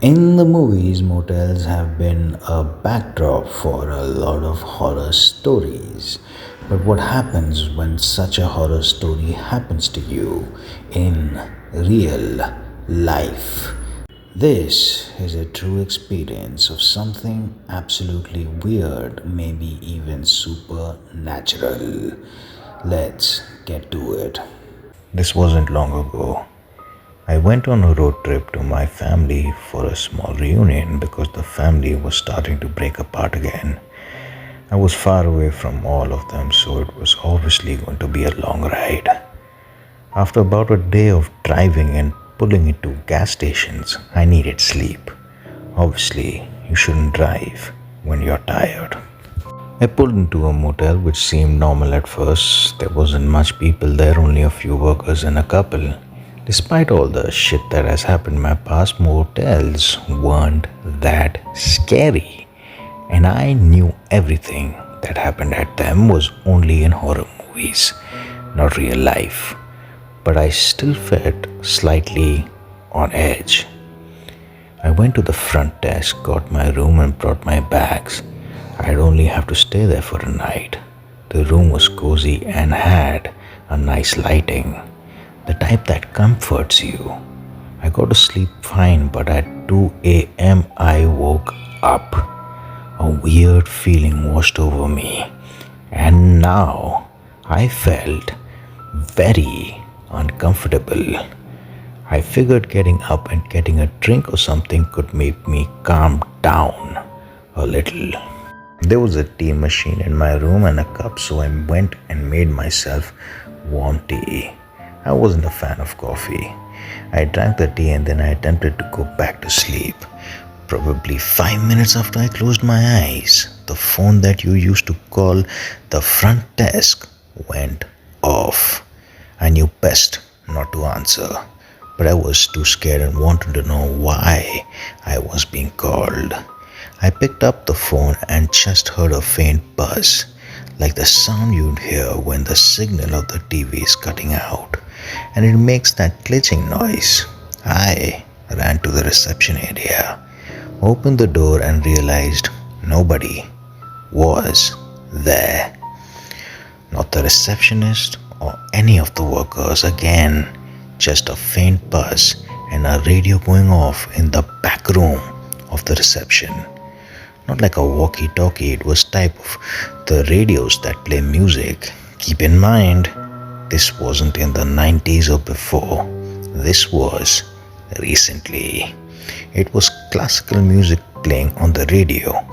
In the movies, motels have been a backdrop for a lot of horror stories. But what happens when such a horror story happens to you in real life? This is a true experience of something absolutely weird, maybe even supernatural. Let's get to it. This wasn't long ago. I went on a road trip to my family for a small reunion because the family was starting to break apart again. I was far away from all of them, so it was obviously going to be a long ride. After about a day of driving and pulling into gas stations, I needed sleep. Obviously, you shouldn't drive when you're tired. I pulled into a motel which seemed normal at first. There wasn't much people there, only a few workers and a couple. Despite all the shit that has happened in my past, motels weren't that scary. And I knew everything that happened at them was only in horror movies, not real life. But I still felt slightly on edge. I went to the front desk, got my room, and brought my bags. I'd only have to stay there for a night. The room was cozy and had a nice lighting, the type that comforts you. I got to sleep fine, but at 2 a.m. I woke up. A weird feeling washed over me, and now I felt very uncomfortable. I figured getting up and getting a drink or something could make me calm down a little. There was a tea machine in my room and a cup, so I went and made myself warm tea. I wasn't a fan of coffee. I drank the tea and then I attempted to go back to sleep. Probably 5 minutes after I closed my eyes, the phone that you used to call the front desk went off. I knew best not to answer, but I was too scared and wanted to know why I was being called. I picked up the phone and just heard a faint buzz, like the sound you'd hear when the signal of the TV is cutting out, and it makes that glitching noise. I ran to the reception area, opened the door, and realized nobody was there. Not the receptionist or any of the workers again, just a faint buzz and a radio going off in the back room of the reception. Not like a walkie-talkie, it was type of the radios that play music. Keep in mind, this wasn't in the 90s or before. This was recently. It was classical music playing on the radio.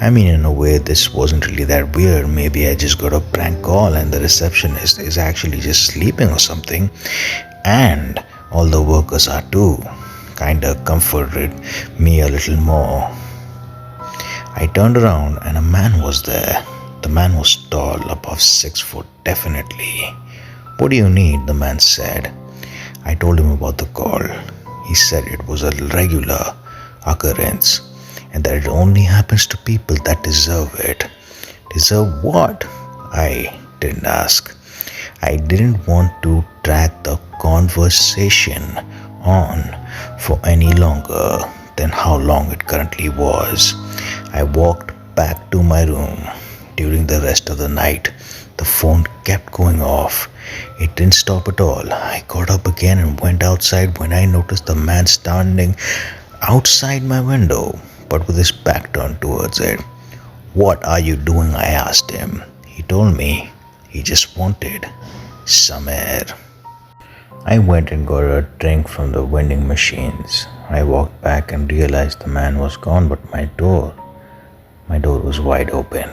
I mean, in a way, this wasn't really that weird. Maybe I just got a prank call and the receptionist is actually just sleeping or something. And all the workers are too. Kinda comforted me a little more. I turned around and a man was there. The man was tall, above 6 foot, definitely. "What do you need?" the man said. I told him about the call. He said it was a regular occurrence and that it only happens to people that deserve it. Deserve what? I didn't ask. I didn't want to drag the conversation on for any longer than how long it currently was. I walked back to my room. During the rest of the night, the phone kept going off. It didn't stop at all. I got up again and went outside when I noticed the man standing outside my window, but with his back turned towards it. "What are you doing?" I asked him. He told me he just wanted some air. I went and got a drink from the vending machines. I walked back and realized the man was gone, but my door was wide open.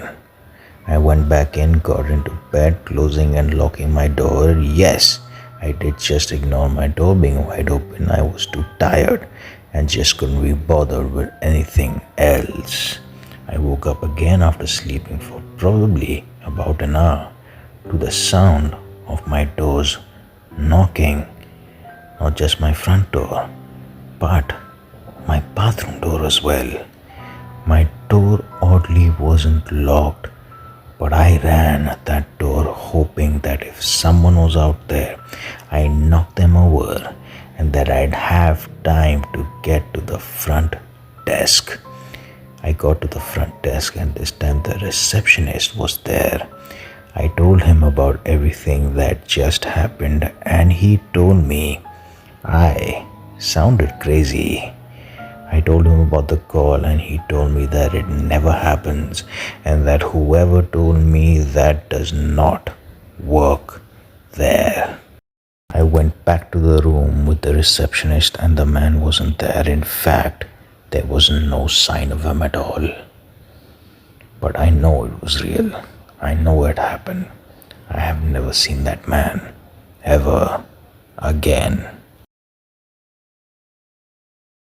I went back in, got into bed, closing and locking my door. Yes, I did just ignore my door being wide open. I was too tired and just couldn't be bothered with anything else. I woke up again after sleeping for probably about an hour to the sound of my doors knocking. Not just my front door, but my bathroom door as well. My door oddly wasn't locked, but I ran at that door hoping that if someone was out there, I knocked them over and that I'd have time to get to the front desk. I got to the front desk, and this time the receptionist was there. I told him about everything that just happened, and he told me I sounded crazy. I told him about the call, and he told me that it never happens, and that whoever told me that does not work there. I went back to the room with the receptionist, and the man wasn't there. In fact, there was no sign of him at all. But I know it was real. I know it happened. I have never seen that man ever again.